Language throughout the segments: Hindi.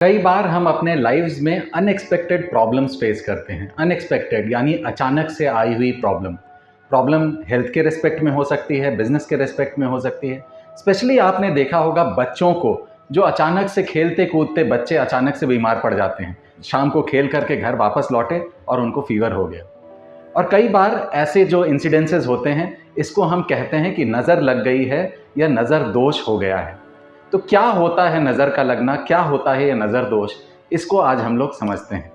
कई बार हम अपने लाइव्स में अनएक्सपेक्टेड प्रॉब्लम्स फेस करते हैं। अनएक्सपेक्टेड यानी अचानक से आई हुई प्रॉब्लम हेल्थ के रिस्पेक्ट में हो सकती है, बिजनेस के रिस्पेक्ट में हो सकती है। स्पेशली आपने देखा होगा बच्चों को, जो अचानक से खेलते कूदते बच्चे अचानक से बीमार पड़ जाते हैं। शाम को खेल करके घर वापस लौटे और उनको फीवर हो गया। और कई बार ऐसे जो इंसिडेंसेस होते हैं, इसको हम कहते हैं कि नज़र लग गई है या नज़र दोष हो गया है। तो क्या होता है नज़र का लगना, क्या होता है ये नज़र दोष, इसको आज हम लोग समझते हैं।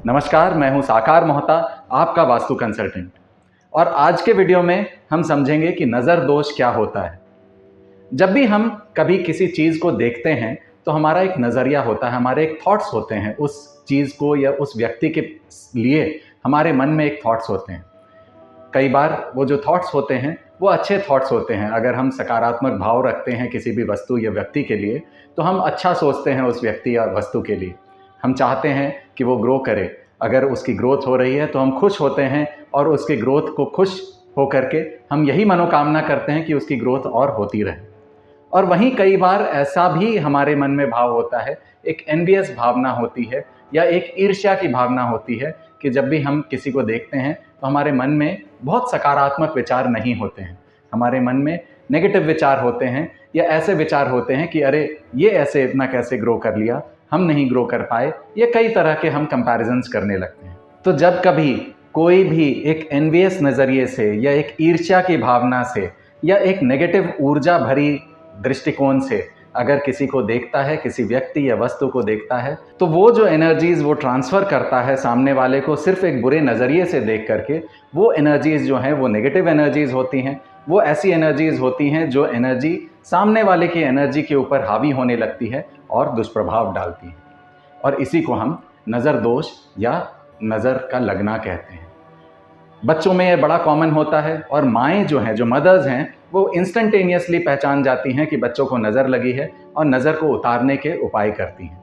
नमस्कार, मैं हूं साकार मोहता, आपका वास्तु कंसल्टेंट। और आज के वीडियो में हम समझेंगे कि नज़र दोष क्या होता है। जब भी हम कभी किसी चीज़ को देखते हैं तो हमारा एक नज़रिया होता है, हमारे एक थॉट्स होते हैं उस चीज़ को या उस व्यक्ति के लिए। हमारे मन में एक थॉट्स होते हैं। कई बार वो जो थॉट्स होते हैं वो अच्छे थॉट्स होते हैं। अगर हम सकारात्मक भाव रखते हैं किसी भी वस्तु या व्यक्ति के लिए तो हम अच्छा सोचते हैं उस व्यक्ति या वस्तु के लिए। हम चाहते हैं कि वो ग्रो करे। अगर उसकी ग्रोथ हो रही है तो हम खुश होते हैं और उसकी ग्रोथ को खुश हो करके हम यही मनोकामना करते हैं कि उसकी ग्रोथ और होती रहे। और वहीं कई बार ऐसा भी हमारे मन में भाव होता है, एक एनवियस भावना होती है या एक ईर्ष्या की भावना होती है कि जब भी हम किसी को देखते हैं तो हमारे मन में बहुत सकारात्मक विचार नहीं होते हैं। हमारे मन में नेगेटिव विचार होते हैं या ऐसे विचार होते हैं कि अरे ये ऐसे इतना कैसे ग्रो कर लिया, हम नहीं ग्रो कर पाए। ये कई तरह के हम कंपैरिजन्स करने लगते हैं। तो जब कभी कोई भी एक एनवियस नज़रिए से या एक ईर्ष्या की भावना से या एक नेगेटिव ऊर्जा भरी दृष्टिकोण से अगर किसी को देखता है, किसी व्यक्ति या वस्तु को देखता है, तो वो जो एनर्जीज़ वो ट्रांसफ़र करता है सामने वाले को सिर्फ एक बुरे नज़रिए से देख करके, वो एनर्जीज़ जो हैं वो नेगेटिव एनर्जीज़ होती हैं। वो ऐसी एनर्जीज़ होती हैं जो एनर्जी सामने वाले की एनर्जी के ऊपर हावी होने लगती है और दुष्प्रभाव डालती है। और इसी को हम नज़र दोष या नज़र का लगना कहते हैं। बच्चों में ये बड़ा कॉमन होता है और माएँ जो हैं, जो मदर्स हैं, वो इंस्टेंटेनियसली पहचान जाती हैं कि बच्चों को नज़र लगी है और नज़र को उतारने के उपाय करती हैं।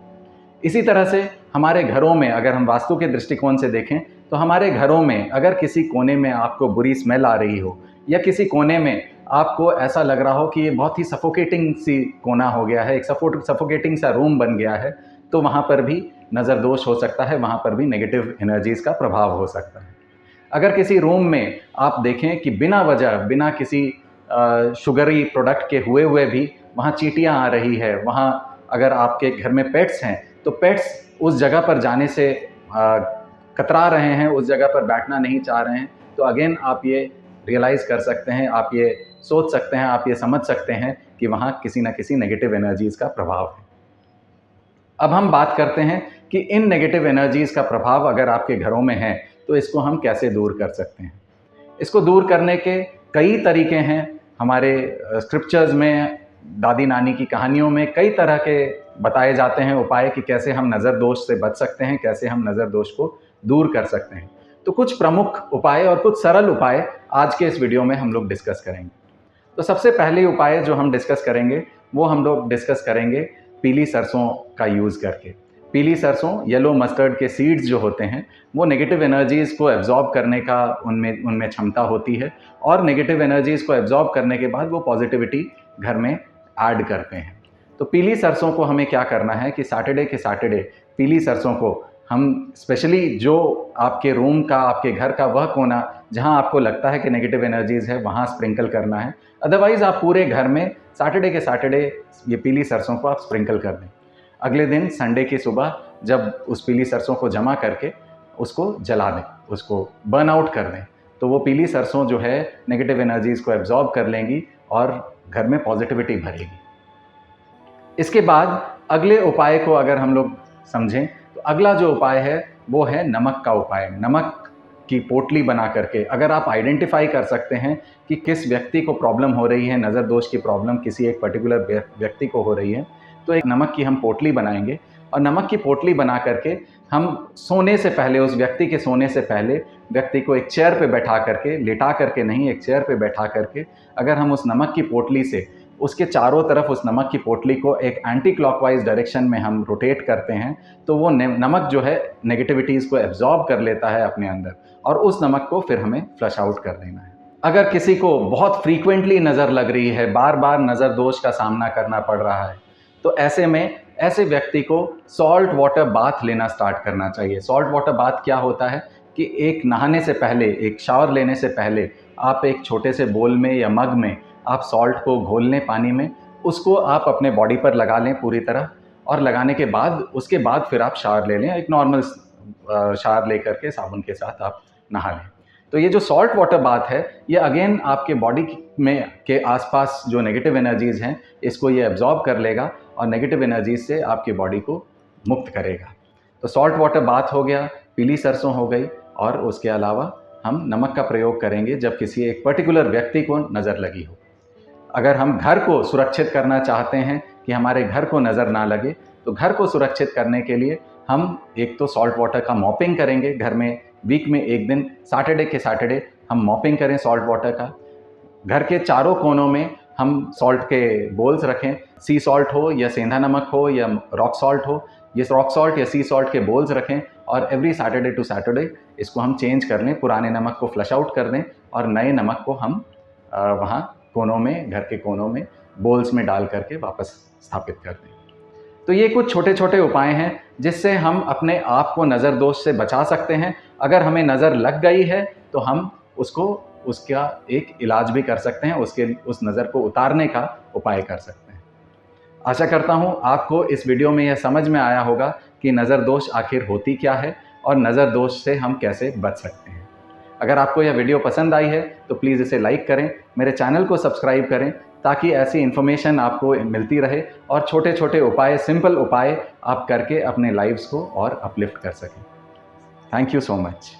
इसी तरह से हमारे घरों में अगर हम वास्तु के दृष्टिकोण से देखें तो हमारे घरों में अगर किसी कोने में आपको बुरी स्मेल आ रही हो या किसी कोने में आपको ऐसा लग रहा हो कि ये बहुत ही सफोकेटिंग सी कोना हो गया है, एक सफोकेटिंग सा रूम बन गया है, तो वहाँ पर भी नज़र दोष हो सकता है, वहाँ पर भी नेगेटिव एनर्जीज़ का प्रभाव हो सकता है। अगर किसी रूम में आप देखें कि बिना वजह, बिना किसी शुगरी प्रोडक्ट के हुए भी वहाँ चींटियाँ आ रही है, वहाँ अगर आपके घर में पेट्स हैं तो पेट्स उस जगह पर जाने से कतरा रहे हैं, उस जगह पर बैठना नहीं चाह रहे हैं, तो अगेन आप ये रियलाइज़ कर सकते हैं, आप ये सोच सकते हैं, आप ये समझ सकते हैं कि वहाँ किसी न किसी नेगेटिव एनर्जीज़ का प्रभाव है। अब हम बात करते हैं कि इन नेगेटिव एनर्जीज़ का प्रभाव अगर आपके घरों में है तो इसको हम कैसे दूर कर सकते हैं। इसको दूर करने के कई तरीके हैं। हमारे स्क्रिप्चर्स में, दादी नानी की कहानियों में कई तरह के बताए जाते हैं उपाय कि कैसे हम नज़र दोष से बच सकते हैं, कैसे हम नज़र दोष को दूर कर सकते हैं। तो कुछ प्रमुख उपाय और कुछ सरल उपाय आज के इस वीडियो में हम लोग डिस्कस करेंगे। तो सबसे पहले उपाय जो हम डिस्कस करेंगे वो हम लोग डिस्कस करेंगे पीली सरसों का यूज़ करके। पीली सरसों, येलो मस्टर्ड के सीड्स जो होते हैं वो नेगेटिव एनर्जीज़ को एब्जॉर्ब करने का उनमें क्षमता होती है और नेगेटिव एनर्जीज़ को एब्जॉर्ब करने के बाद वो पॉजिटिविटी घर में ऐड करते हैं। तो पीली सरसों को हमें क्या करना है कि सैटरडे के सैटरडे पीली सरसों को हम स्पेशली जो आपके रूम का, आपके घर का वह कोना जहां आपको लगता है कि नेगेटिव एनर्जीज़ है वहां स्प्रिंकल करना है। अदरवाइज़ आप पूरे घर में सैटरडे के सैटरडे ये पीली सरसों को आप स्प्रिंकल कर दें। अगले दिन संडे की सुबह जब उस पीली सरसों को जमा करके उसको जला दें, उसको बर्न आउट कर दें, तो वो पीली सरसों जो है नेगेटिव एनर्जीज़ को एब्जॉर्ब कर लेंगी और घर में पॉजिटिविटी भरेगी। इसके बाद अगले उपाय को अगर हम लोग समझें तो अगला जो उपाय है वो है नमक का उपाय। नमक की पोटली बना करके अगर आप आइडेंटिफाई कर सकते हैं कि किस व्यक्ति को प्रॉब्लम हो रही है, नज़र दोष की प्रॉब्लम किसी एक पर्टिकुलर व्यक्ति को हो रही है, तो एक नमक की हम पोटली बनाएंगे और नमक की पोटली बना करके हम सोने से पहले, उस व्यक्ति के सोने से पहले व्यक्ति को एक चेयर पे बैठा करके, लिटा करके नहीं, एक चेयर पे बैठा करके अगर हम उस नमक की पोटली से उसके चारों तरफ उस नमक की पोटली को एक एंटी क्लॉकवाइज डायरेक्शन में हम रोटेट करते हैं तो वो नमक जो है नेगेटिविटीज़ को एब्जॉर्ब कर लेता है अपने अंदर और उस नमक को फिर हमें फ्लश आउट कर देना है। अगर किसी को बहुत फ्रीक्वेंटली नज़र लग रही है, बार बार नज़र दोष का सामना करना पड़ रहा है, तो ऐसे में ऐसे व्यक्ति को सॉल्ट वाटर बाथ लेना स्टार्ट करना चाहिए। सॉल्ट वाटर बाथ क्या होता है कि एक नहाने से पहले, एक शावर लेने से पहले आप एक छोटे से बोल में या मग में आप सॉल्ट को घोल लें पानी में, उसको आप अपने बॉडी पर लगा लें पूरी तरह, और लगाने के बाद उसके बाद फिर आप शावर ले लें। एक नॉर्मल शावर ले करके साबुन के साथ आप नहा लें। तो ये जो सॉल्ट वाटर बाथ है, ये अगेन आपके बॉडी में के आसपास जो नेगेटिव एनर्जीज़ हैं, इसको ये एब्जॉर्ब कर लेगा और नेगेटिव एनर्जीज से आपकी बॉडी को मुक्त करेगा। तो सॉल्ट वाटर बाथ हो गया, पीली सरसों हो गई, और उसके अलावा हम नमक का प्रयोग करेंगे जब किसी एक पर्टिकुलर व्यक्ति को नज़र लगी हो। अगर हम घर को सुरक्षित करना चाहते हैं कि हमारे घर को नज़र ना लगे, तो घर को सुरक्षित करने के लिए हम एक तो सॉल्ट वाटर का मॉपिंग करेंगे घर में। वीक में एक दिन सैटरडे के सैटरडे हम मॉपिंग करें सॉल्ट वाटर का। घर के चारों कोनों में हम सॉल्ट के बोल्स रखें, सी सॉल्ट हो या सेंधा नमक हो या रॉक सॉल्ट हो, ये रॉक सॉल्ट या सी सॉल्ट के बोल्स रखें, और एवरी सैटरडे टू सैटरडे इसको हम चेंज कर लें, पुराने नमक को फ्लश आउट कर दें और नए नमक को हम वहाँ कोनों में, घर के कोनों में बोल्स में डाल करके वापस स्थापित कर दें। तो ये कुछ छोटे छोटे उपाय हैं जिससे हम अपने आप को नज़र दोष से बचा सकते हैं। अगर हमें नज़र लग गई है तो हम उसका एक इलाज भी कर सकते हैं, उस नज़र को उतारने का उपाय कर सकते हैं। आशा करता हूँ आपको इस वीडियो में यह समझ में आया होगा कि नज़र दोष आखिर होती क्या है और नज़र दोष से हम कैसे बच सकते हैं। अगर आपको यह वीडियो पसंद आई है तो प्लीज़ इसे लाइक करें, मेरे चैनल को सब्सक्राइब करें, ताकि ऐसी इन्फॉर्मेशन आपको मिलती रहे और छोटे छोटे उपाय, सिंपल उपाय आप करके अपने लाइव्स को और अपलिफ्ट कर सकें। Thank you so much.